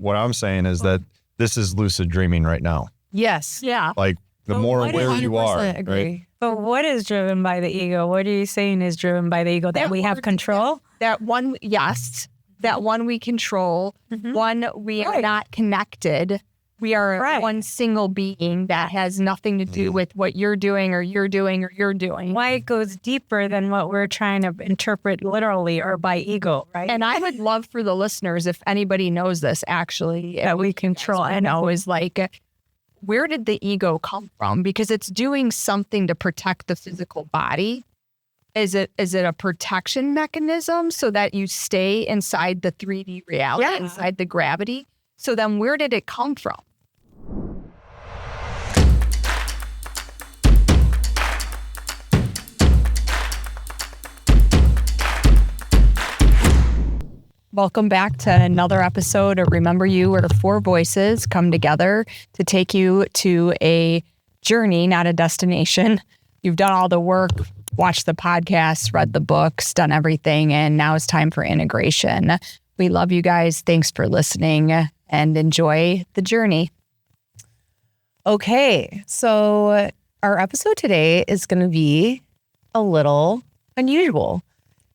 what I'm saying is that this is lucid dreaming right now. Yes. Yeah. Like the more aware you are, agree. right? But what is driven by the ego? What are you saying is driven by the ego? That we have control? That one, yes. That one we control. One, we are not connected. We are one single being that has nothing to do with what you're doing or you're doing or you're doing. Why it goes deeper than what we're trying to interpret literally or by ego, right? And I would love for the listeners, if anybody knows this actually, that we control. I know is like, where did the ego come from? Because it's doing something to protect the physical body. Is it a protection mechanism so that you stay inside the 3D reality, inside the gravity? So then where did it come from? Welcome back to another episode of Remember You, where 4 voices come together to take you to a journey, not a destination. You've done all the work, watched the podcast, read the books, done everything, and now it's time for integration. We love you guys. Thanks for listening and enjoy the journey. Okay, so our episode today is going to be a little unusual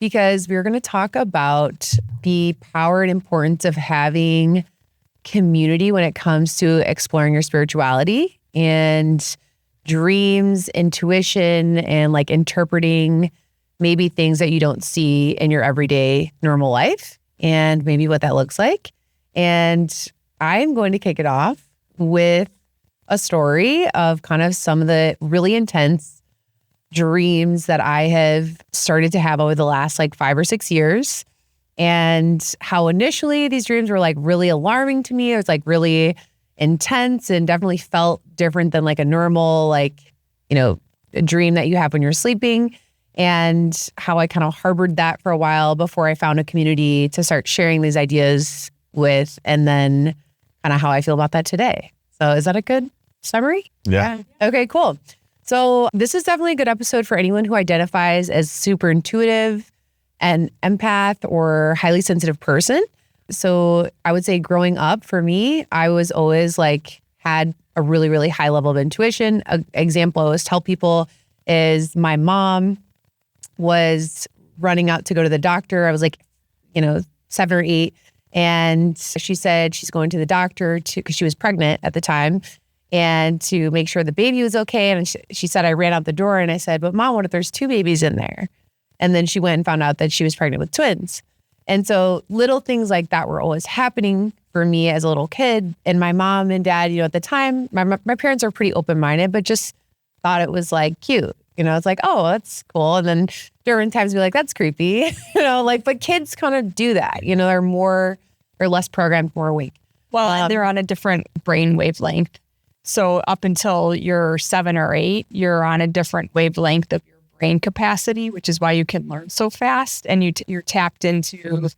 because we're going to talk about the power and importance of having community when it comes to exploring your spirituality and dreams, intuition, and like interpreting maybe things that you don't see in your everyday normal life and maybe what that looks like. And I'm going to kick it off with a story of kind of some of the really intense dreams that I have started to have over the last like 5 or 6 years, and how initially these dreams were like really alarming to me. It was like really intense and definitely felt different than like a normal, like, you know, a dream that you have when you're sleeping, and how I kind of harbored that for a while before I found a community to start sharing these ideas with, and then kind of how I feel about that today. So is that a good summary? Yeah. Okay, cool. So this is definitely a good episode for anyone who identifies as super intuitive, an empath, or highly sensitive person. So I would say growing up for me, I was always like had a really, really high level of intuition. An example I always tell people is my mom was running out to go to the doctor. I was like, 7 or 8. And she said she's going to the doctor because she was pregnant at the time, and to make sure the baby was okay. And she said, I ran out the door and I said, but Mom, what if there's 2 babies in there? And then she went and found out that she was pregnant with twins. And so little things like that were always happening for me as a little kid. And my mom and dad, at the time, my parents are pretty open-minded, but just thought it was like cute. It's like, oh, that's cool. And then during times be like, that's creepy, but kids kind of do that, they're more or less programmed, more awake. Well, they're on a different brain wavelength. So up until you're 7 or 8, you're on a different wavelength of your brain capacity, which is why you can learn so fast. And you're tapped into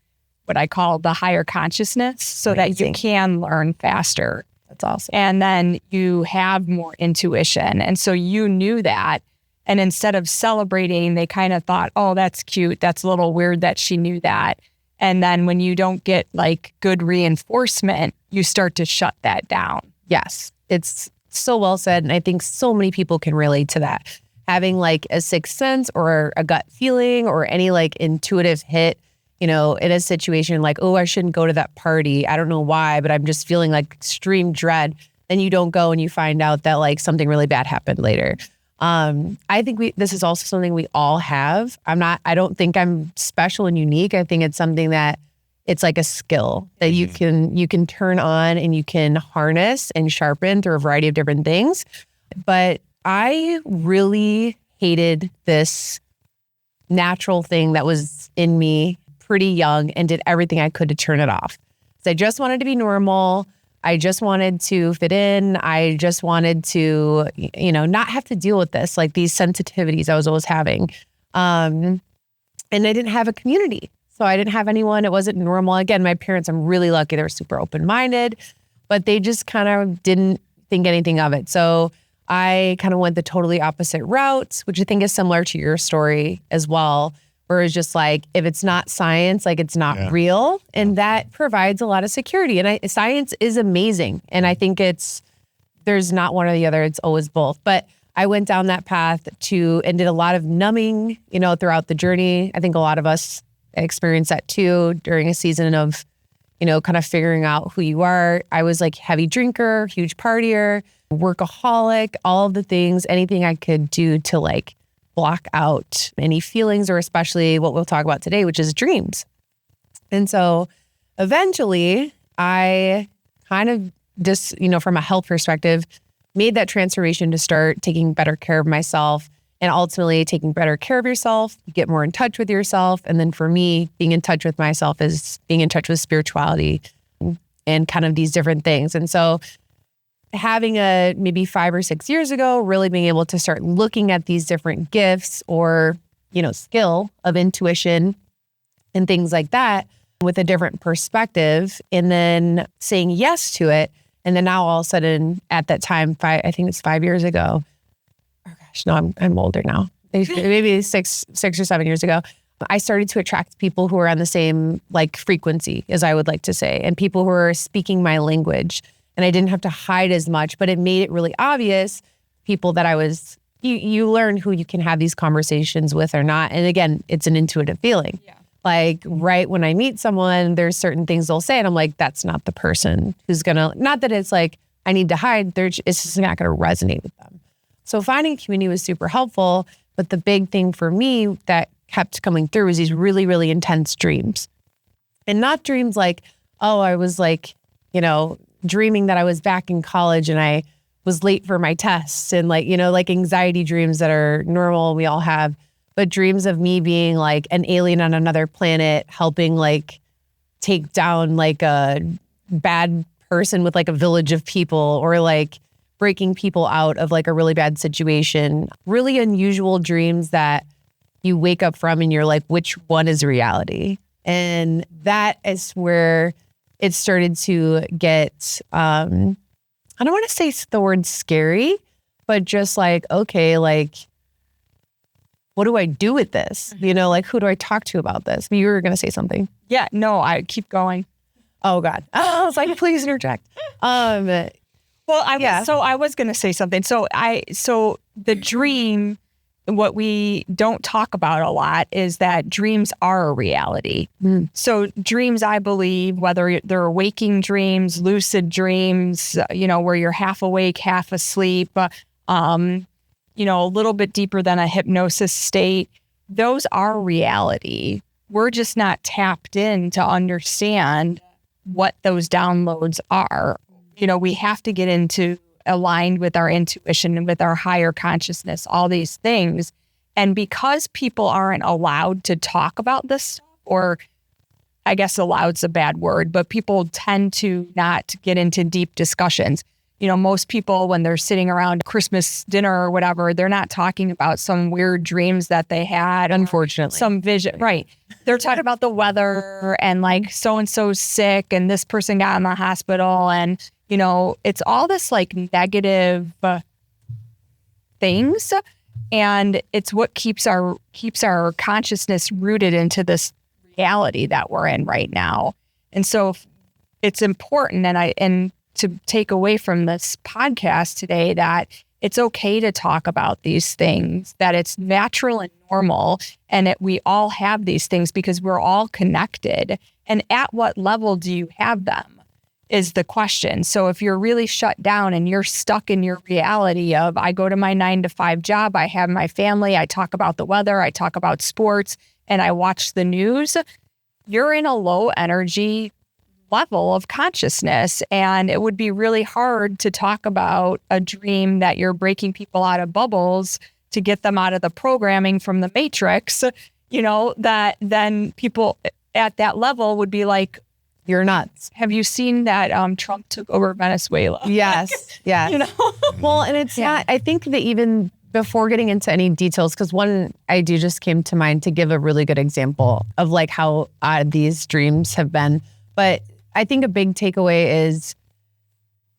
what I call the higher consciousness so that you can learn faster. That's awesome. And then you have more intuition. And so you knew that. And instead of celebrating, they kind of thought, oh, that's cute. That's a little weird that she knew that. And then when you don't get like good reinforcement, you start to shut that down. Yes. It's so well said. And I think so many people can relate to that. Having like a sixth sense or a gut feeling or any like intuitive hit, in a situation like, oh, I shouldn't go to that party. I don't know why, but I'm just feeling like extreme dread. Then you don't go and you find out that like something really bad happened later. I think this is also something we all have. I don't think I'm special and unique. I think it's something that it's like a skill that you can turn on and you can harness and sharpen through a variety of different things. But I really hated this natural thing that was in me pretty young and did everything I could to turn it off. So I just wanted to be normal. I just wanted to fit in. I just wanted to, not have to deal with this, like these sensitivities I was always having. And I didn't have a community. So I didn't have anyone. It wasn't normal. Again, my parents, I'm really lucky. They were super open-minded, but they just kind of didn't think anything of it. So I kind of went the totally opposite route, which I think is similar to your story as well, or is just like, if it's not science, like it's not real. And that provides a lot of security. And science is amazing. And I think there's not one or the other, it's always both. But I went down that path and did a lot of numbing, throughout the journey. I think a lot of us experience that too during a season of, kind of figuring out who you are. I was like heavy drinker, huge partier, workaholic, all of the things, anything I could do to like block out any feelings, or especially what we'll talk about today, which is dreams. And so eventually I kind of just, from a health perspective, made that transformation to start taking better care of myself, and ultimately taking better care of yourself, you get more in touch with yourself. And then for me, being in touch with myself is being in touch with spirituality and kind of these different things. And so having maybe 5 or 6 years ago, really being able to start looking at these different gifts or, skill of intuition and things like that with a different perspective, and then saying yes to it. And then now all of a sudden at that time, I think it's 5 years ago. Oh gosh, no, I'm older now. Maybe six or 7 years ago, I started to attract people who are on the same like frequency, as I would like to say, and people who are speaking my language. And I didn't have to hide as much, but it made it really obvious, people that you learn who you can have these conversations with or not. And again, it's an intuitive feeling. Yeah. Like right when I meet someone, there's certain things they'll say and I'm like, that's not the person who's not that it's like, I need to hide, it's just not gonna resonate with them. So finding community was super helpful. But the big thing for me that kept coming through was these really, really intense dreams. And not dreams like, oh, I was like, dreaming that I was back in college and I was late for my tests, and like, like anxiety dreams that are normal, we all have, but dreams of me being like an alien on another planet, helping like take down like a bad person with like a village of people, or like breaking people out of like a really bad situation. Really unusual dreams that you wake up from and you're like, which one is reality? And that is where it started to get, I don't want to say the word scary, but just like, okay, like, what do I do with this? Like, who do I talk to about this? You were going to say something. Yeah, no, I keep going. Oh God. I was like, please interject. Well, I was going to say something. So the dream, what we don't talk about a lot is that dreams are a reality. So dreams, I believe, whether they're waking dreams, lucid dreams, where you're half awake, half asleep, a little bit deeper than a hypnosis state, those are reality. We're just not tapped in to understand what those downloads are. We have to get into aligned with our intuition and with our higher consciousness, all these things. And because people aren't allowed to talk about this, or I guess alloud's a bad word, but people tend to not get into deep discussions. Most people, when they're sitting around Christmas dinner or whatever, they're not talking about some weird dreams that they had. Unfortunately. Some vision. Right. They're talking about the weather and like so-and-so's sick and this person got in the hospital. And, it's all this like negative things. And it's what keeps our consciousness rooted into this reality that we're in right now. And so it's important, and to take away from this podcast today, that it's okay to talk about these things, that it's natural and normal, and we all have these things because we're all connected. And at what level do you have them is the question. So if you're really shut down and you're stuck in your reality of, I go to my 9-to-5 job, I have my family, I talk about the weather, I talk about sports, and I watch the news, you're in a low energy level of consciousness. And it would be really hard to talk about a dream that you're breaking people out of bubbles to get them out of the programming from the matrix, that then people at that level would be like, you're nuts. Have you seen that Trump took over Venezuela? Yes. Yes. Well, and it's not, I think that even before getting into any details, because one idea just came to mind to give a really good example of like how odd these dreams have been. But I think a big takeaway is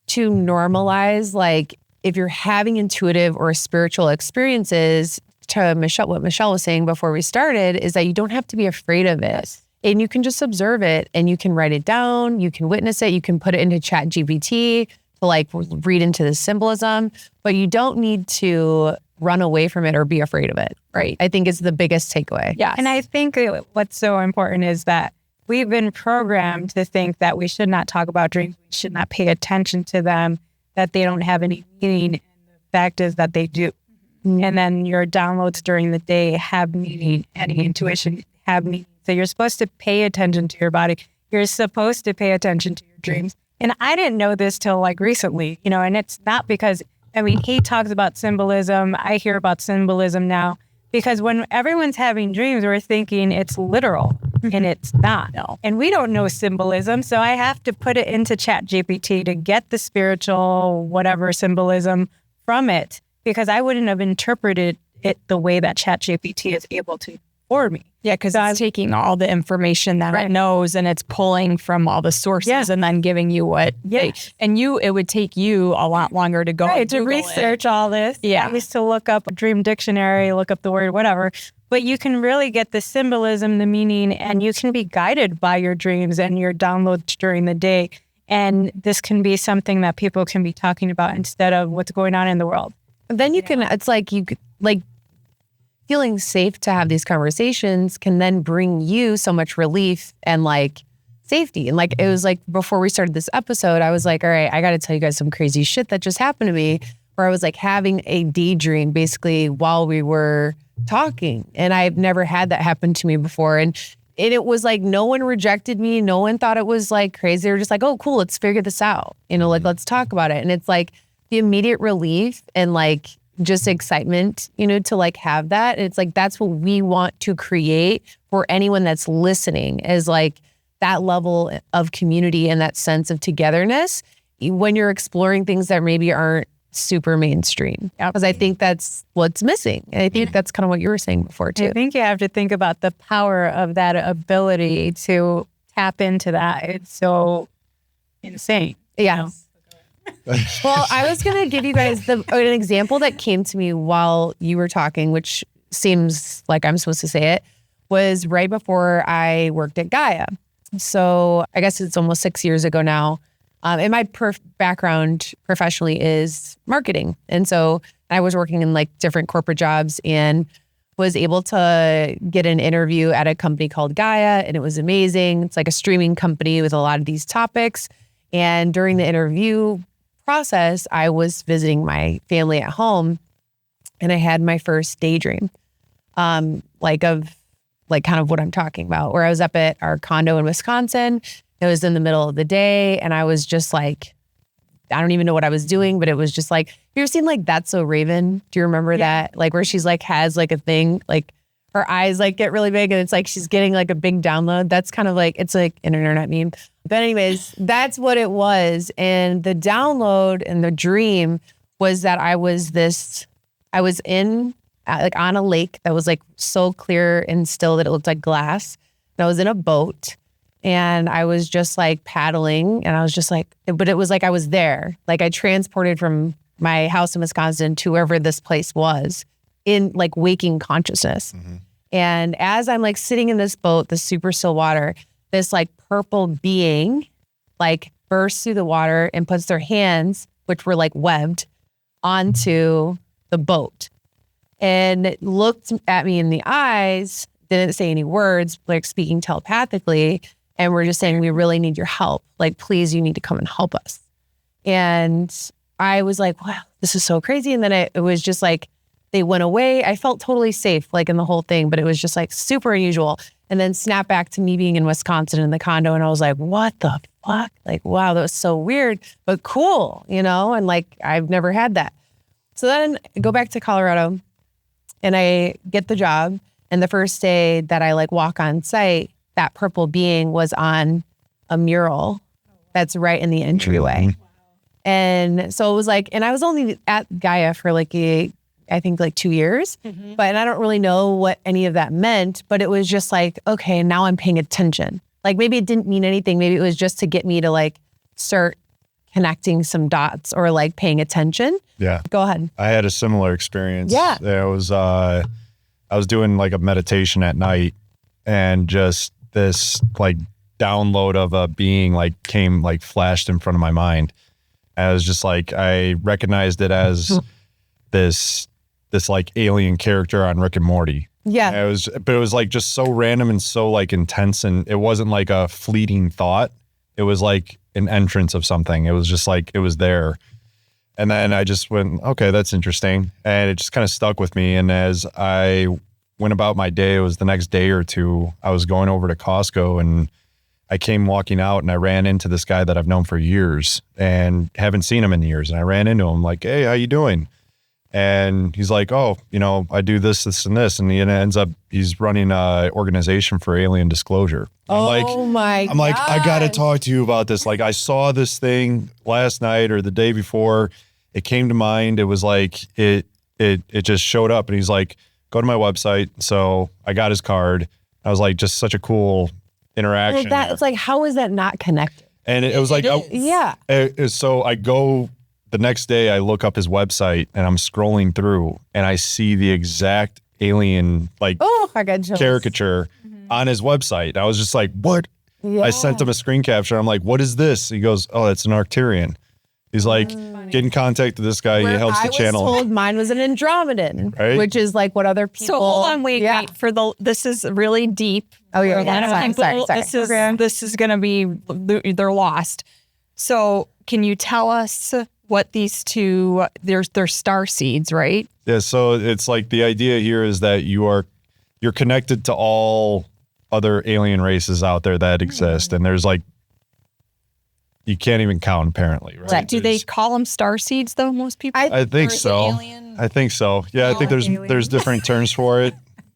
to normalize, like if you're having intuitive or spiritual experiences, to Michelle, what Michelle was saying before we started, is that you don't have to be afraid of it. And you can just observe it and you can write it down. You can witness it. You can put it into ChatGPT to like read into the symbolism, but you don't need to run away from it or be afraid of it. Right. I think it's the biggest takeaway. Yes. And I think what's so important is that we've been programmed to think that we should not talk about dreams, we should not pay attention to them, that they don't have any meaning. And the fact is that they do. And then your downloads during the day have meaning, and intuition have meaning. So you're supposed to pay attention to your body. You're supposed to pay attention to your dreams. And I didn't know this till like recently, and it's not because, he talks about symbolism. I hear about symbolism now because when everyone's having dreams, we're thinking it's literal and it's not. No. And we don't know symbolism. So I have to put it into ChatGPT to get the spiritual, whatever symbolism from it, because I wouldn't have interpreted it the way that ChatGPT is able to for me. Yeah, because it's taking all the information that it knows and it's pulling from all the sources and then giving you what it would take you a lot longer to go to Google research all this. Yeah. At least to look up a dream dictionary, look up the word, whatever. But you can really get the symbolism, the meaning, and you can be guided by your dreams and your downloads during the day. And this can be something that people can be talking about instead of what's going on in the world. Then you can, it's like you could, like, feeling safe to have these conversations can then bring you so much relief and like safety. And like, it was like before we started this episode, I was like, all right, I got to tell you guys some crazy shit that just happened to me, where I was like having a daydream basically while we were talking. And I've never had that happen to me before. And it was like, no one rejected me. No one thought it was like crazy. They were just like, oh, cool, let's figure this out. Like, let's talk about it. And it's like the immediate relief and like, just excitement, to like have that. It's like, that's what we want to create for anyone that's listening, is like that level of community and that sense of togetherness when you're exploring things that maybe aren't super mainstream. Because I think that's what's missing. And I think that's kind of what you were saying before too. I think you have to think about the power of that ability to tap into that. It's so insane. Yeah. Well, I was going to give you guys an example that came to me while you were talking, which seems like I'm supposed to say it, was right before I worked at Gaia. So I guess it's almost 6 years ago now. And my background professionally is marketing. And so I was working in like different corporate jobs and was able to get an interview at a company called Gaia. And it was amazing. It's like a streaming company with a lot of these topics. And during the interview process, I was visiting my family at home and I had my first daydream, kind of what I'm talking about, where I was up at our condo in Wisconsin. It was in the middle of the day and I was just like, I don't even know what I was doing, but it was just like, you ever seen like That's So Raven? Do you remember that? Like where she's like has like a thing, like her eyes like get really big and it's like she's getting like a big download. That's kind of like, it's like an internet meme. But anyways, that's what it was. And the download and the dream was that I was in like on a lake that was like so clear and still that it looked like glass. And I was in a boat and I was just like paddling and I was just like, but it was like I was there. Like I transported from my house in Wisconsin to wherever this place was in like waking consciousness. Mm-hmm. And as I'm like sitting in this boat, the super still water, this like purple being like bursts through the water and puts their hands, which were like webbed, onto the boat. And it looked at me in the eyes, didn't say any words, like speaking telepathically. And we're just saying, we really need your help. Like, please, you need to come and help us. And I was like, wow, this is so crazy. And then it was just like, they went away. I felt totally safe, like in the whole thing, but it was just like super unusual. And then snap back to me being in Wisconsin in the condo. And I was like, what the fuck? Like, wow, that was so weird, but cool, And like, I've never had that. So then I go back to Colorado and I get the job. And the first day that I like walk on site, that purple being was on a mural that's right in the entryway. Mm-hmm. And so it was like, and I was only at Gaia for like I think like 2 years, mm-hmm. but I don't really know what any of that meant, but it was just like, okay, now I'm paying attention. Like maybe it didn't mean anything. Maybe it was just to get me to like start connecting some dots or like paying attention. Yeah. Go ahead. I had a similar experience. Yeah. There was, I was doing like a meditation at night, and just this like download of a being like came like flashed in front of my mind. I was just like, I recognized it as this like alien character on Rick and Morty. Yeah. But it was like just so random and so like intense, and it wasn't like a fleeting thought. It was like an entrance of something. It was just like, it was there. And then I just went, okay, that's interesting. And it just kind of stuck with me. And as I went about my day, it was the next day or two, I was going over to Costco, and I came walking out, and I ran into this guy that I've known for years and haven't seen him in years. And I ran into him like, hey, how you doing? And he's like, oh, you know, I do this, this, and this. And he ends up, he's running an organization for alien disclosure. I'm like, I got to talk to you about this. Like, I saw this thing last night or the day before. It came to mind. It was like, it just showed up, and he's like, go to my website. So I got his card. I was like, just such a cool interaction. Well, it's like, how is that not connected? And it was like, yeah. So I go the next day, I look up his website, and I'm scrolling through, and I see the exact alien like I got chills. caricature on his website. I was just like, what? Yeah. I sent him a screen capture. I'm like, what is this? He goes, oh, it's an Arcturian. He's like, get in contact with this guy. He helps the channel. I was told mine was an Andromedan, Right? Which is like what other people. So hold on, wait. This is really deep. Oh yeah, For a lot of people, sorry. This is going to be, they're lost. So can you tell us what these two, they're star seeds, right? Yeah. So it's like the idea here is that you're connected to all other alien races out there that exist, and there's like, you can't even count apparently, right? Do they call them star seeds though? Most people. I think so. I think so. Yeah, I think there's different terms for it.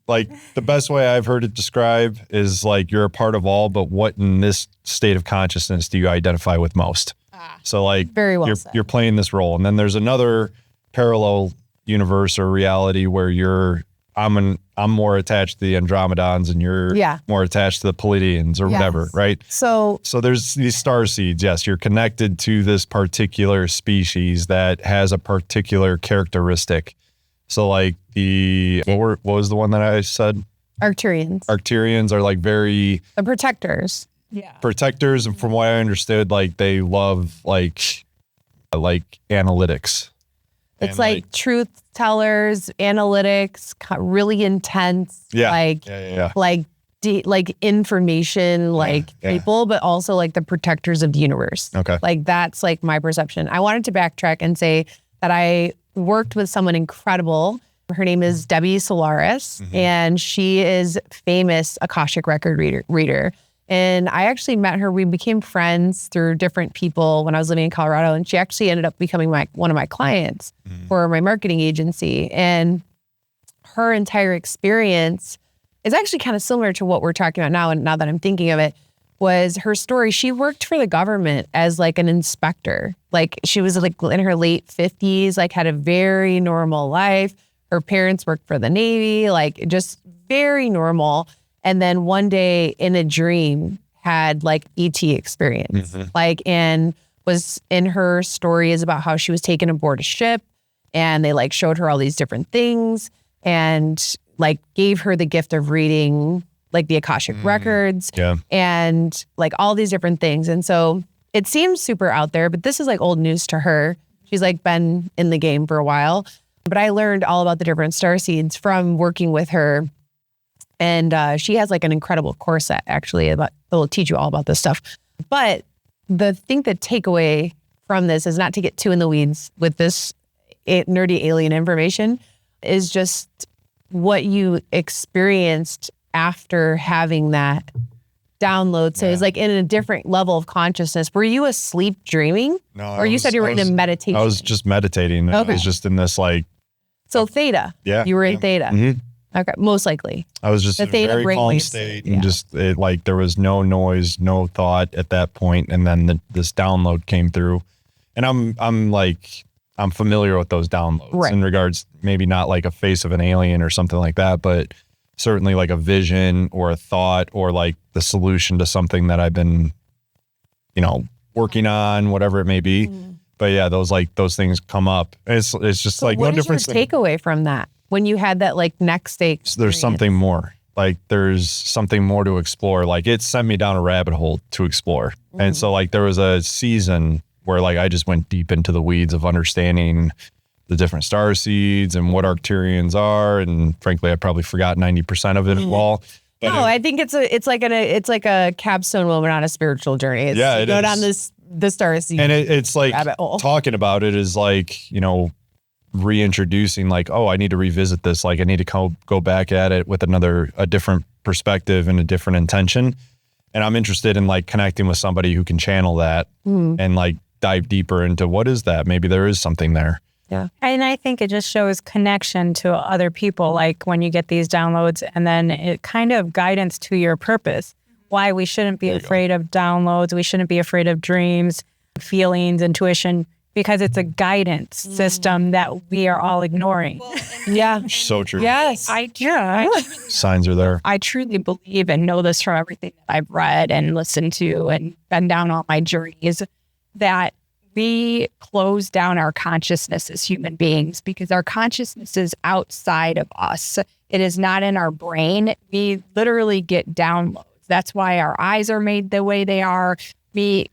Like the best way I've heard it described is like you're a part of all, but what in this state of consciousness do you identify with most? So like Very well said. you're playing this role, and then there's another parallel universe or reality where I'm more attached to the Andromedans, and you're more attached to the Pleiadians or whatever, right? So there's these star seeds. Yes, you're connected to this particular species that has a particular characteristic. So like what was the one that I said? Arcturians. Arcturians are like very The protectors. Yeah. protectors, and from what I understood, like they love like analytics. It's And, like truth tellers, analytics, really intense. Yeah. Like information, people, but also like the protectors of the universe. Okay. Like that's like my perception. I wanted to backtrack and say that I worked with someone incredible. Her name is Debbie Solaris, and she is famous Akashic record reader. And I actually met her. We became friends through different people when I was living in Colorado. And she actually ended up becoming one of my clients for my marketing agency. And her entire experience is actually kind of similar to what we're talking about now. And now that I'm thinking of it, was her story. She worked for the government as like an inspector. Like she was like in her late 50s, like had a very normal life. Her parents worked for the Navy, like just very normal. And then one day in a dream had like ET experience, and was in her story is about how she was taken aboard a ship, and they like showed her all these different things and like gave her the gift of reading like the Akashic records and like all these different things. And so it seems super out there, but this is like old news to her. She's like been in the game for a while, but I learned all about the different starseeds from working with her. And she has like an incredible course actually that will teach you all about this stuff. But the takeaway from this is not to get too in the weeds with this nerdy alien information, is just what you experienced after having that download. So it's like in a different level of consciousness. Were you asleep dreaming? No. Or you said you were in a meditation? I was just meditating. Okay. I was just in this like. So theta. Yeah. You were in theta. Mm-hmm. Okay, most likely. I was just The in a theta very calm brainwaves. state, and just there was no noise, no thought at that point, and then this download came through, and I'm familiar with those downloads in regards, maybe not like a face of an alien or something like that, but certainly like a vision or a thought or like the solution to something that I've been, working on, whatever it may be. But yeah, those things come up. It's just So like what no is your difference. takeaway from that? when you had that like next day So there's something more. Like there's something more to explore. Like it sent me down a rabbit hole to explore. And so like there was a season where like I just went deep into the weeds of understanding the different starseeds and what Arcturians are. And frankly, I probably forgot 90% of it all. But No, I think it's like a capstone moment on a spiritual journey. It's Yeah, it go is. down the starseed. and it's like rabbit hole. talking about it is like, you know, reintroducing like, oh, I need to revisit this. Like I need to go back at it with a different perspective and a different intention. And I'm interested in like connecting with somebody who can channel that and like dive deeper into what is that? Maybe there is something there. Yeah. And I think it just shows connection to other people, like when you get these downloads, and then it kind of guidance to your purpose. Why we shouldn't be afraid of downloads. We shouldn't be afraid of dreams, feelings, intuition, because it's a guidance system that we are all ignoring. Yeah. So true. Yes. Signs are there. I truly believe and know this from everything that I've read and listened to and been down all my journeys, that we close down our consciousness as human beings because our consciousness is outside of us. It is not in our brain. We literally get downloads. That's why our eyes are made the way they are. We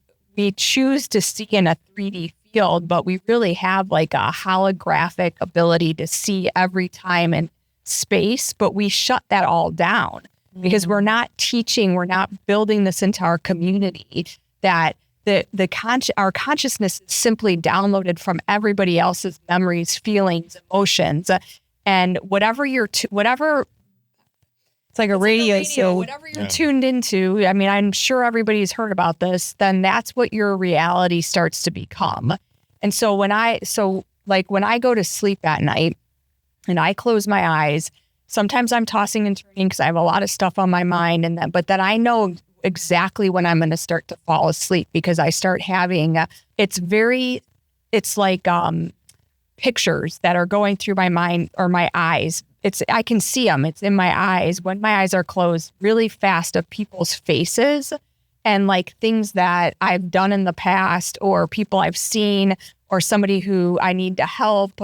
choose to see in a 3D field, but we really have like a holographic ability to see every time in space, but we shut that all down because we're not teaching, we're not building this into our community, that our consciousness is simply downloaded from everybody else's memories, feelings, emotions, and whatever it's like a radio. So whatever you're tuned into, I mean, I'm sure everybody's heard about this, then that's what your reality starts to become. And so when I go to sleep at night and I close my eyes, sometimes I'm tossing and turning because I have a lot of stuff on my mind, but then I know exactly when I'm going to start to fall asleep because I start having, it's like pictures that are going through my mind or my eyes. I can see them. It's in my eyes when my eyes are closed really fast of people's faces and like things that I've done in the past or people I've seen or somebody who I need to help.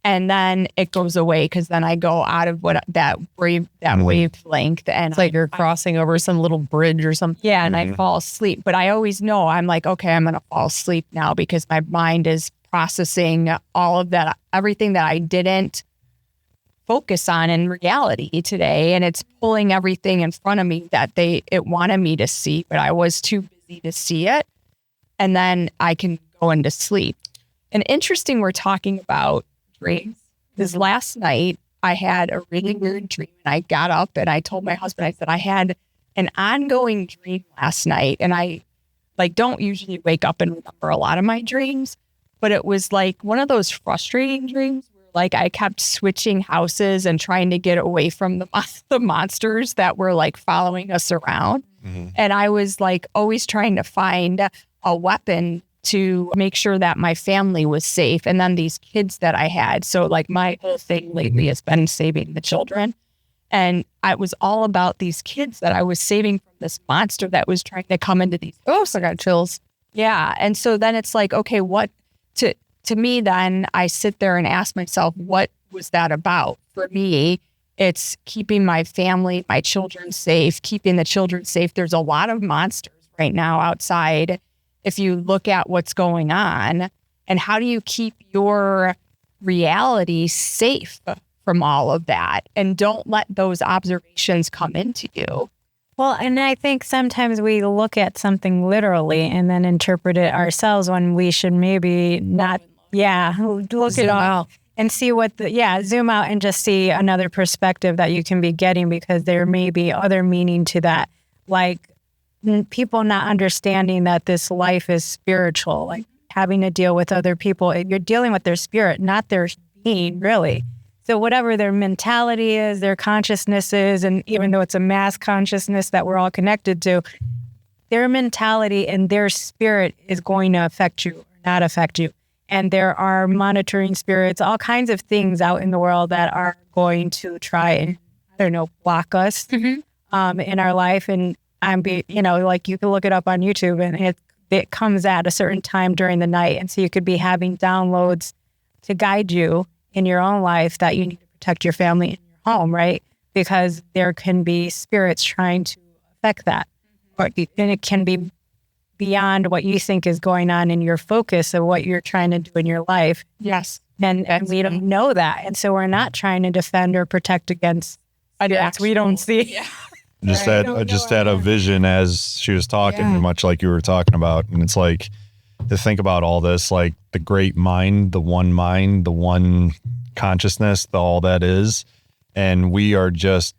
And then it goes away because then I go out of that wavelength, and It's like you're crossing over some little bridge or something. Yeah, and I fall asleep. But I always know I'm like, okay, I'm going to fall asleep now because my mind is processing all of that, everything that I didn't focus on in reality today, and it's pulling everything in front of me that it wanted me to see, but I was too busy to see it, and then I can go into sleep. And interesting, we're talking about dreams. This last night, I had a really weird dream, and I got up and I told my husband, I said, I had an ongoing dream last night, and I don't usually wake up and remember a lot of my dreams, but it was like one of those frustrating dreams where like I kept switching houses and trying to get away from the monsters that were like following us around. And I was like always trying to find a weapon to make sure that my family was safe. And then these kids that I had. So like my whole thing lately has been saving the children. And it was all about these kids that I was saving from this monster that was trying to come into these. Oh, so I got chills. Yeah. And so then it's like, okay, to me, then I sit there and ask myself, what was that about? For me, it's keeping my family, my children safe, keeping the children safe. There's a lot of monsters right now outside. If you look at what's going on, and how do you keep your reality safe from all of that? And don't let those observations come into you. Well, and I think sometimes we look at something literally and then interpret it ourselves when we should maybe not. Yeah, look it up and see zoom out and just see another perspective that you can be getting, because there may be other meaning to that. Like people not understanding that this life is spiritual, like having to deal with other people. You're dealing with their spirit, not their being, really. So whatever their mentality is, their consciousness is, and even though it's a mass consciousness that we're all connected to, their mentality and their spirit is going to affect you or not affect you. And there are monitoring spirits, all kinds of things out in the world that are going to try and, block us in our life. And like you can look it up on YouTube, and it comes at a certain time during the night. And so you could be having downloads to guide you in your own life that you need to protect your family and your home, right? Because there can be spirits trying to affect that. And it can be beyond what you think is going on in your focus of what you're trying to do in your life. Yes. And we don't know that. And so we're not trying to defend or protect against spirits we don't see. Yeah. I just had a vision as she was talking, much like you were talking about. And it's like to think about all this, like the great mind, the one consciousness, all that is. And we are just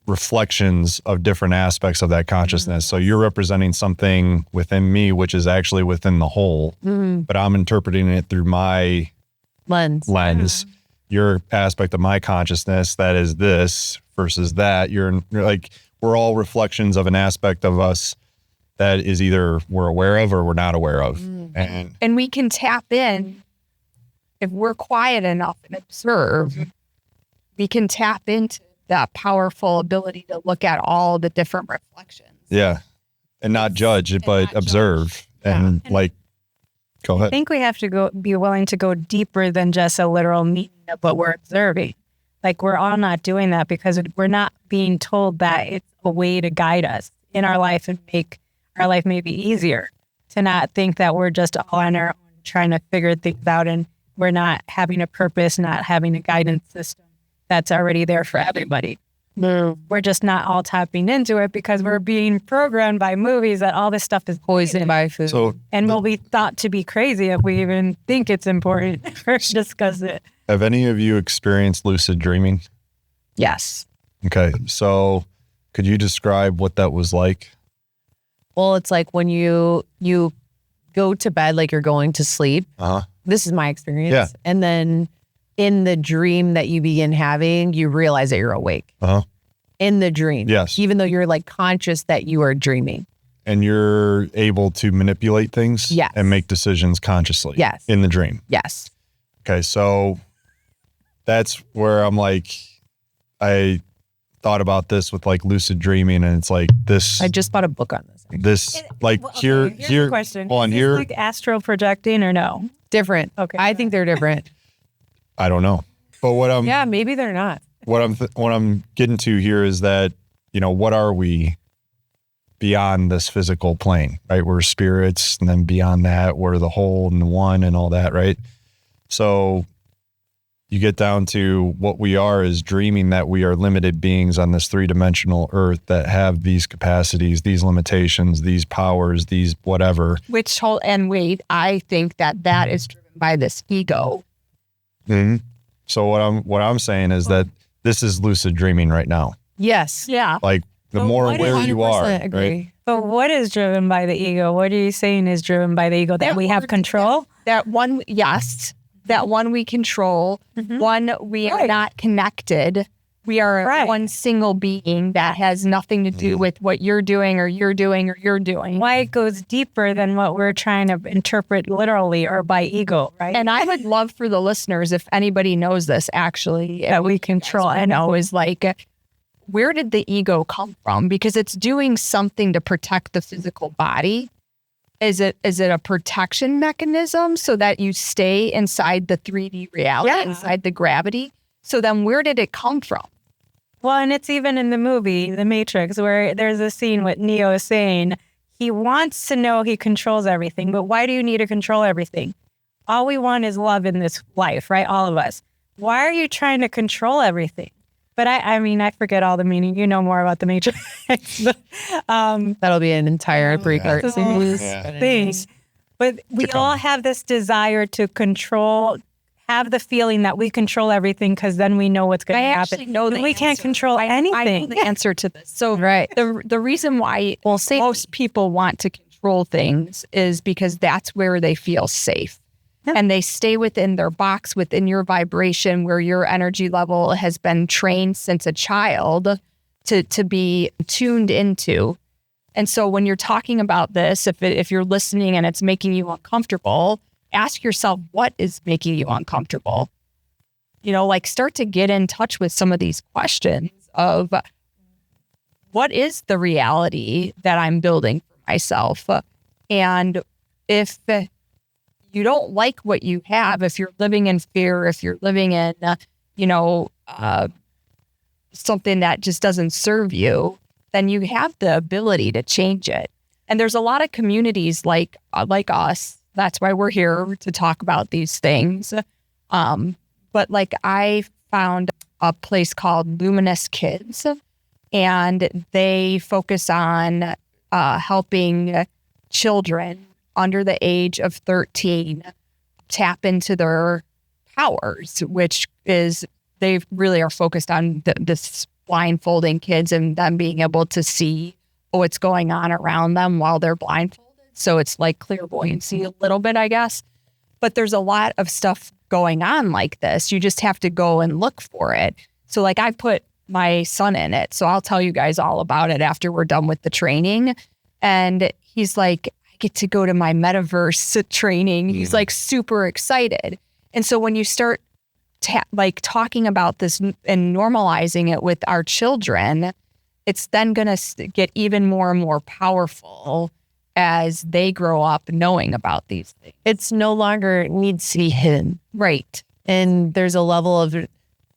reflections of different aspects of that consciousness. So you're representing something within me, which is actually within the whole, but I'm interpreting it through my lens. Your aspect of my consciousness, that is this versus that. You're like, we're all reflections of an aspect of us that is either we're aware of or we're not aware of. And we can tap in if we're quiet enough and observe, we can tap into that powerful ability to look at all the different reflections. Yeah. And not judge, but observe. And like, go ahead. I think we have to be willing to go deeper than just a literal meaning of what we're observing. Like, we're all not doing that because we're not being told that it's a way to guide us in our life and make our life maybe easier, to not think that we're just all on our own trying to figure things out and we're not having a purpose, not having a guidance system that's already there for everybody. No. We're just not all tapping into it because we're being programmed by movies that all this stuff is Poisoned by food. So, and we'll be thought to be crazy if we even think it's important or discuss it. have any of you experienced lucid dreaming? Yes. Okay. So could you describe what that was like? Well, it's like when you go to bed like you're going to sleep. This is my experience. Yeah. And then in the dream that you begin having, you realize that you're awake. In the dream. Yes. Even though you're like conscious that you are dreaming. And you're able to manipulate things. Yes. And make decisions consciously. Yes. In the dream. Yes. Okay. So that's where I'm like, I thought about this with like lucid dreaming, and it's like this. I just bought a book on this. This like Here's here. the question. Hold on, Is this here. like astral projecting or no? Different. Okay. I think they're different. I don't know. But what I'm Yeah, maybe they're not. what I'm getting to here is that, you know, what are we beyond this physical plane, right? We're spirits, and then beyond that, we're the whole and the one and all that, right? So you get down to what we are is dreaming that we are limited beings on this three-dimensional earth that have these capacities, these limitations, these powers, these whatever. I think that is driven by this ego. So what I'm saying is that this is lucid dreaming right now. Yes. Yeah. Like the more aware you are, 100% agree. right? But what is driven by the ego? What are you saying is driven by the ego? That we have control? That one, yes. That one we control. One, we are not connected. We are one single being that has nothing to do with what you're doing or you're doing or you're doing. Why it goes deeper than what we're trying to interpret literally or by ego, right? And I would love for the listeners, if anybody knows this actually, that we control. I know is like, where did the ego come from? Because it's doing something to protect the physical body. Is it a protection mechanism so that you stay inside the 3D reality, inside the gravity? So then where did it come from? Well, and it's even in the movie, The Matrix, where there's a scene with Neo saying he wants to know he controls everything, but why do you need to control everything? All we want is love in this life, right? All of us. Why are you trying to control everything? But I mean, I forget all the meaning. You know more about The Matrix. That'll be an entire three-part series. Things. But we all have this desire to control, have the feeling that we control everything because then we know what's going to happen. Actually know we can't control anything. I know the answer to this. So Right. the reason why most people want to control things is because that's where they feel safe. Yep. And they stay within their box, within your vibration, where your energy level has been trained since a child to be tuned into. And so when you're talking about this, if you're listening and it's making you uncomfortable, ask yourself, what is making you uncomfortable? You know, like start to get in touch with some of these questions of what is the reality that I'm building for myself? And if you don't like what you have, if you're living in fear, if you're living in, something that just doesn't serve you, then you have the ability to change it. And there's a lot of communities like us. That's why we're here to talk about these things. But like I found a place called Luminous Kids, and they focus on helping children under the age of 13 tap into their powers, which is they really are focused on this blindfolding kids and them being able to see what's going on around them while they're blindfolded. So it's like clairvoyancy a little bit, I guess. But there's a lot of stuff going on like this. You just have to go and look for it. So like I put my son in it. So I'll tell you guys all about it after we're done with the training. And he's like, I get to go to my metaverse training. He's like super excited. And so when you start talking about this and normalizing it with our children, it's then going to get even more and more powerful as they grow up knowing about these things. It's no longer needs to be hidden. Right. And there's a level of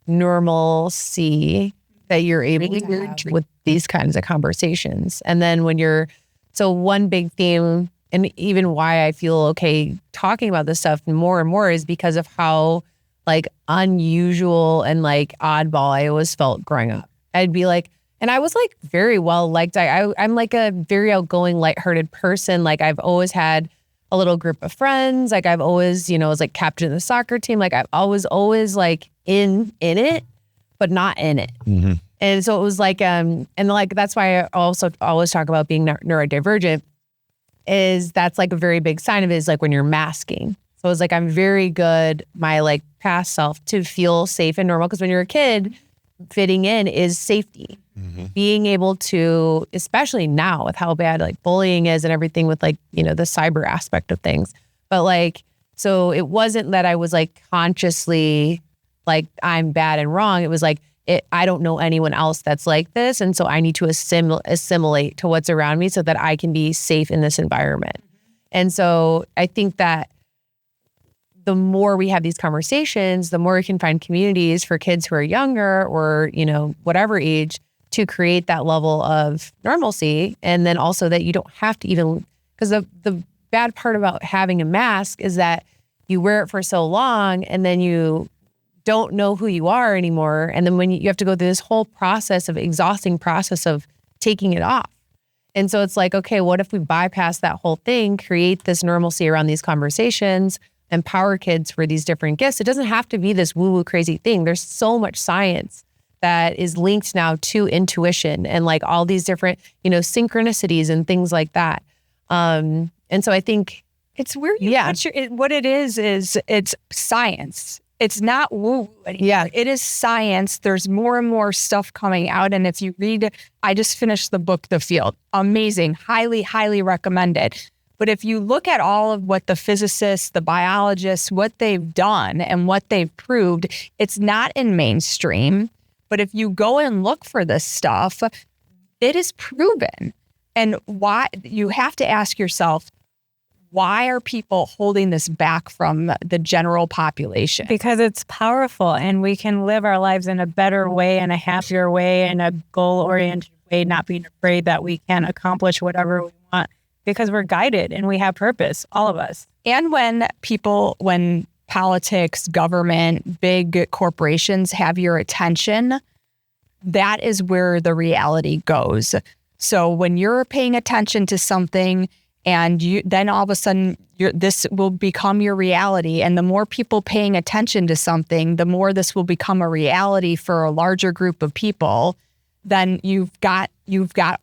normalcy that you're able to have with these kinds of conversations. And then so one big theme, and even why I feel okay talking about this stuff more and more, is because of how like unusual and like oddball I always felt growing up. I'd be like, and I was like very well liked. I'm like a very outgoing, lighthearted person. Like I've always had a little group of friends. Like I've always, was like captain of the soccer team. Like I was always like in it, but not in it. Mm-hmm. And so it was like, and like, that's why I also always talk about being neurodivergent, is that's like a very big sign of it, is like when you're masking. So it's like, I'm very good, my like past self, to feel safe and normal. Because when you're a kid, fitting in is safety. Mm-hmm. Being able to, especially now with how bad like bullying is and everything with like, the cyber aspect of things. But like, so it wasn't that I was like consciously like I'm bad and wrong. It was like, I don't know anyone else that's like this. And so I need to assimilate to what's around me so that I can be safe in this environment. And so I think that the more we have these conversations, the more we can find communities for kids who are younger or, whatever age, to create that level of normalcy. And then also that you don't have to even, because the bad part about having a mask is that you wear it for so long and then you don't know who you are anymore. And then when you have to go through this whole exhausting process of taking it off. And so it's like, okay, what if we bypass that whole thing, create this normalcy around these conversations, empower kids for these different gifts? It doesn't have to be this woo-woo crazy thing. There's so much science that is linked now to intuition and like all these different, synchronicities and things like that. And so I think it's where what it is it's science. It's not woo anymore. Yeah. It is science. There's more and more stuff coming out. And if you read, I just finished the book, The Field. Amazing. Highly, highly recommended. But if you look at all of what the physicists, the biologists, what they've done and what they've proved, it's not in mainstream. But if you go and look for this stuff, it is proven. And why you have to ask yourself, why are people holding this back from the general population? Because it's powerful and we can live our lives in a better way and a happier way and a goal-oriented way, not being afraid that we can accomplish whatever we want because we're guided and we have purpose, all of us. And when politics, government, big corporations have your attention, that is where the reality goes. So when you're paying attention to something, and then all of a sudden, this will become your reality. And the more people paying attention to something, the more this will become a reality for a larger group of people. Then you've got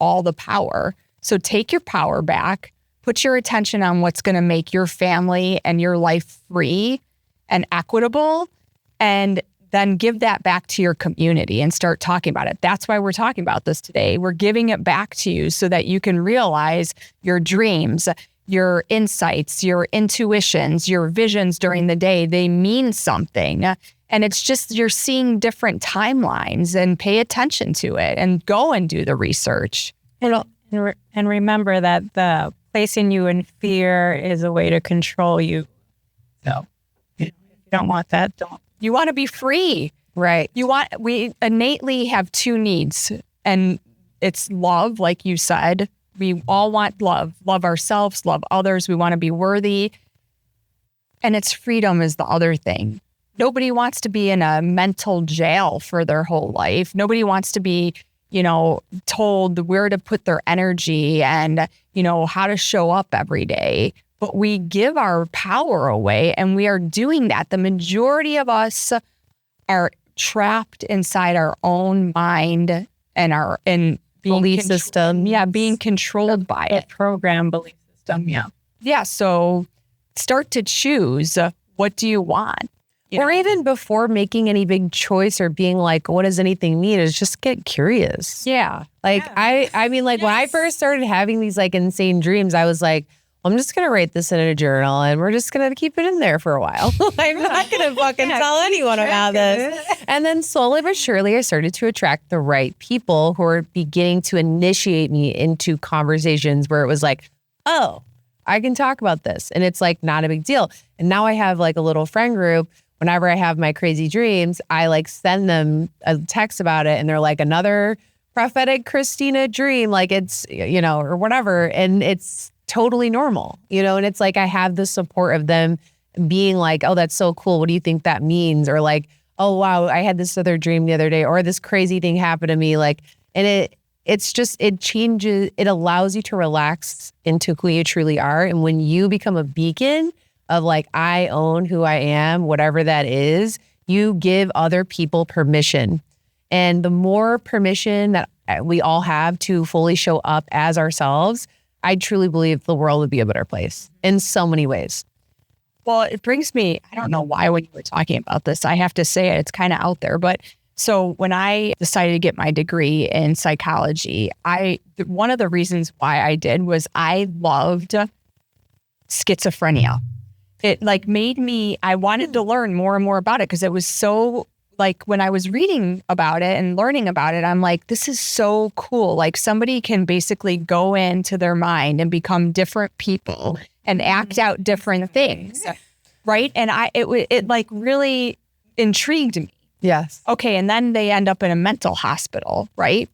all the power. So take your power back, put your attention on what's going to make your family and your life free and equitable, and then give that back to your community and start talking about it. That's why we're talking about this today. We're giving it back to you so that you can realize your dreams, your insights, your intuitions, your visions during the day, they mean something. And it's just you're seeing different timelines, and pay attention to it and go and do the research. And remember that the placing you in fear is a way to control you. So, if you don't want that, don't. You want to be free. Right. We innately have two needs, and it's love, like you said. We all want love ourselves, love others. We want to be worthy. And it's freedom is the other thing. Nobody wants to be in a mental jail for their whole life. Nobody wants to be, told where to put their energy and, how to show up every day. But we give our power away, and we are doing that. The majority of us are trapped inside our own mind and being Belief system. Yeah, being controlled by it. Program belief system, yeah. Yeah, so start to choose what do you want. Or even before making any big choice or being like, what does anything mean? Is just get curious. Yeah. Like, I mean, like when I first started having these like insane dreams, I was like, I'm just going to write this in a journal and we're just going to keep it in there for a while. I'm not going to fucking tell anyone about this. And then slowly but surely, I started to attract the right people who are beginning to initiate me into conversations where it was like, oh, I can talk about this. And it's like not a big deal. And now I have like a little friend group. Whenever I have my crazy dreams, I like send them a text about it. And they're like, another prophetic Christina dream, like it's, or whatever. And it's totally normal, and it's like I have the support of them being like, oh, that's so cool. What do you think that means? Or like, oh, wow, I had this other dream the other day, or this crazy thing happened to me. Like, and it's just, it changes, it allows you to relax into who you truly are. And when you become a beacon of like, I own who I am, whatever that is, you give other people permission. And the more permission that we all have to fully show up as ourselves, I truly believe the world would be a better place in so many ways. Well, it brings me, I don't know why when you were talking about this, I have to say it, it's kind of out there. But so when I decided to get my degree in psychology, one of the reasons why I did was I loved schizophrenia. It like made me, I wanted to learn more and more about it because it was so like when I was reading about it and learning about it, I'm like, this is so cool. Like somebody can basically go into their mind and become different people and act out different things. Right. And it like really intrigued me. Yes. Okay. And then they end up in a mental hospital. Right.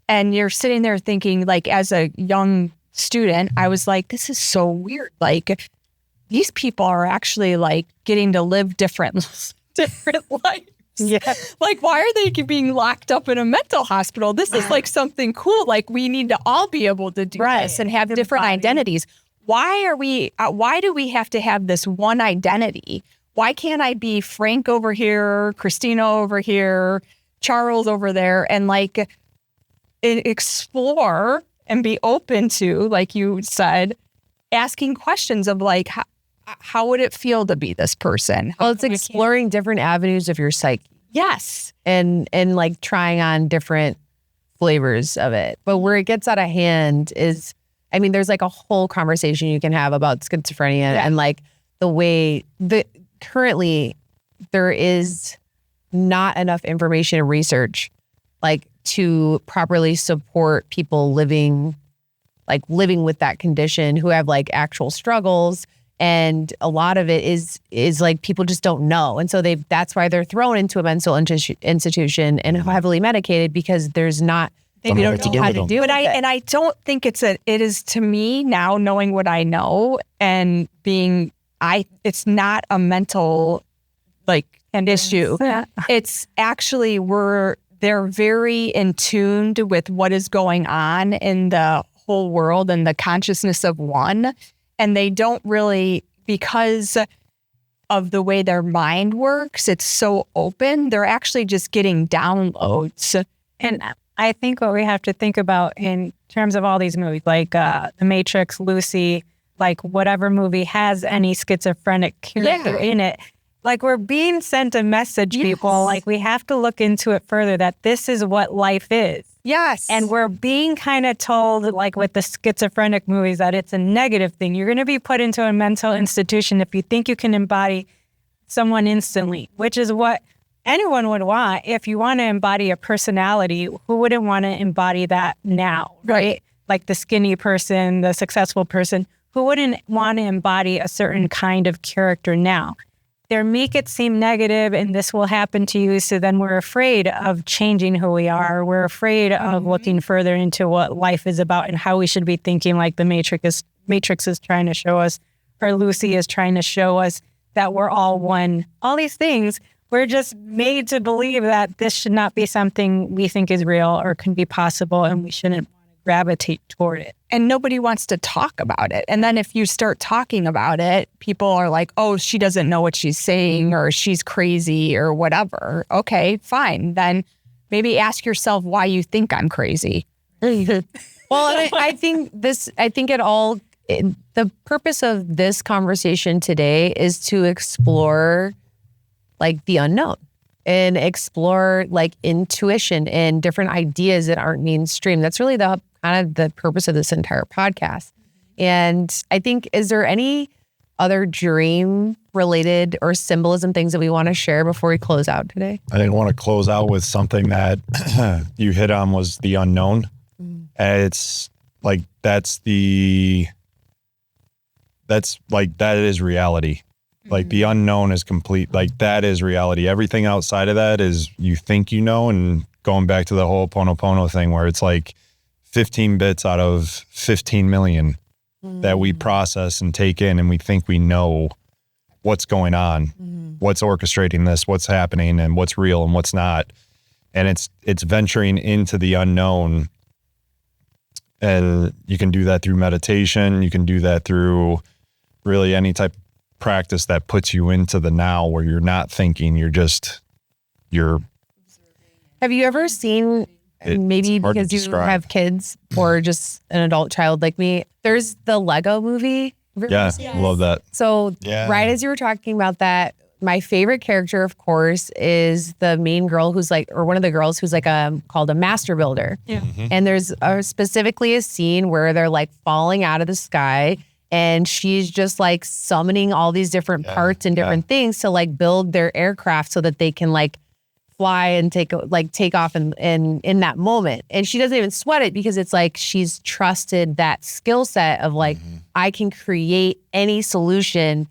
And you're sitting there thinking like as a young student, I was like, this is so weird. Like these people are actually like getting to live different lives. Yeah. Like, why are they being locked up in a mental hospital? This is like something cool. Like, we need to all be able to do this and have different identities. Why do we have to have this one identity? Why can't I be Frank over here, Christina over here, Charles over there, and like explore and be open to, like you said, asking questions of like, how would it feel to be this person? Well, it's exploring different avenues of your psyche. Yes. And like trying on different flavors of it. But where it gets out of hand is, I mean, there's like a whole conversation you can have about schizophrenia and like the way that currently there is not enough information and research like to properly support people living with that condition who have like actual struggles. And a lot of it is like people just don't know. And so that's why they're thrown into a mental institution and heavily medicated because there's not, they don't know how to do it. And I don't think it is to me now knowing what I know and being, it's not a mental like an issue. Yeah. It's actually they're very in tuned with what is going on in the whole world and the consciousness of one. And they don't really, because of the way their mind works, it's so open, they're actually just getting downloads. And I think what we have to think about in terms of all these movies, like The Matrix, Lucy, like whatever movie has any schizophrenic character in it, like we're being sent a message, people, like we have to look into it further that this is what life is. Yes. And we're being kind of told, like with the schizophrenic movies, that it's a negative thing. You're going to be put into a mental institution if you think you can embody someone instantly, which is what anyone would want. If you want to embody a personality, who wouldn't want to embody that now, right? Like the skinny person, the successful person, who wouldn't want to embody a certain kind of character now? They make it seem negative and this will happen to you. So then we're afraid of changing who we are. We're afraid of looking further into what life is about and how we should be thinking, like the Matrix is trying to show us, or Lucy is trying to show us, that we're all one. All these things, we're just made to believe that this should not be something we think is real or can be possible, and we shouldn't gravitate toward it. And nobody wants to talk about it. And then if you start talking about it, people are like, oh, she doesn't know what she's saying, or she's crazy, or whatever. Okay, fine. Then maybe ask yourself why you think I'm crazy. Well, and I think the purpose of this conversation today is to explore like the unknown and explore like intuition and different ideas that aren't mainstream. That's really the kind of the purpose of this entire podcast. And I think, is there any other dream related or symbolism things that we want to share before we close out today? I didn't want to close out with something that you hit on, was the unknown. It's like, that is reality. Like the unknown is complete. Like that is reality. Everything outside of that is you think you know, and going back to the whole Pono thing where it's like 15 bits out of 15 million that we process and take in, and we think we know what's going on, what's orchestrating this, what's happening, and what's real and what's not. And it's venturing into the unknown. And you can do that through meditation. You can do that through really any type of practice that puts you into the now, where you're not thinking, you're. Have you ever seen, maybe because you have kids or just an adult child like me, there's the Lego movie. Yeah, love that. So right as you were talking about that, my favorite character, of course, is the main girl who's like, or one of the girls who's like called a master builder. Yeah. And there's specifically a scene where they're like falling out of the sky, and she's just like summoning all these different parts and different things to like build their aircraft so that they can like fly and take off in that moment. And she doesn't even sweat it, because it's like she's trusted that skill set of like, I can create any solution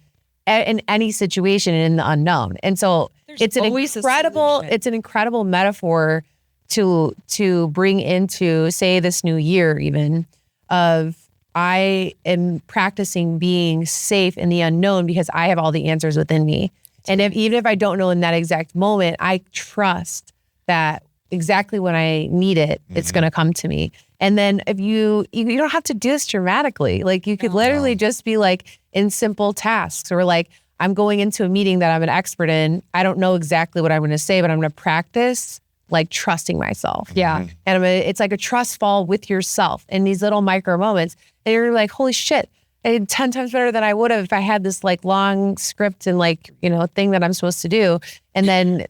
in any situation in the unknown. And so it's an incredible metaphor to bring into, say, this new year even, of I am practicing being safe in the unknown because I have all the answers within me. And even if I don't know in that exact moment, I trust that exactly when I need it, it's going to come to me. And then if you don't have to do this dramatically. Like you could literally just be like in simple tasks, or like, I'm going into a meeting that I'm an expert in. I don't know exactly what I'm going to say, but I'm going to practice like trusting myself. Yeah. And it's like a trust fall with yourself in these little micro moments. And you're like, holy shit, I did 10 times better than I would have if I had this like long script and like, thing that I'm supposed to do. And then,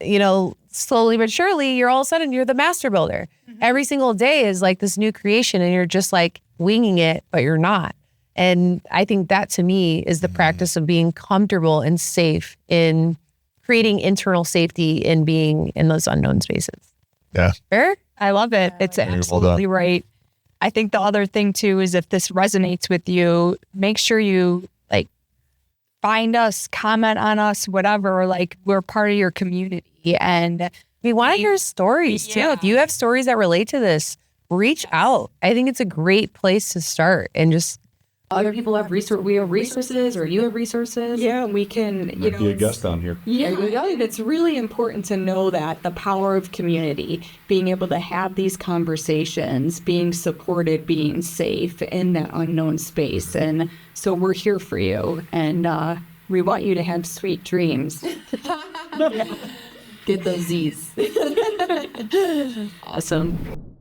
slowly but surely, you're all of a sudden, you're the master builder. Every single day is like this new creation, and you're just like winging it, but you're not. And I think that to me is the practice of being comfortable and safe in creating internal safety in being in those unknown spaces. Yeah. Fair? I love it. It's absolutely right. I think the other thing too is, if this resonates with you, make sure you like find us, comment on us, whatever, like we're part of your community. And we want to hear stories too. If you have stories that relate to this, reach out. I think it's a great place to start, and just other people have we have resources, or you have resources. Yeah, we can, be a guest on here. Yeah, it's really important to know that the power of community, being able to have these conversations, being supported, being safe in that unknown space. And so we're here for you, and we want you to have sweet dreams. Get those Z's. Awesome.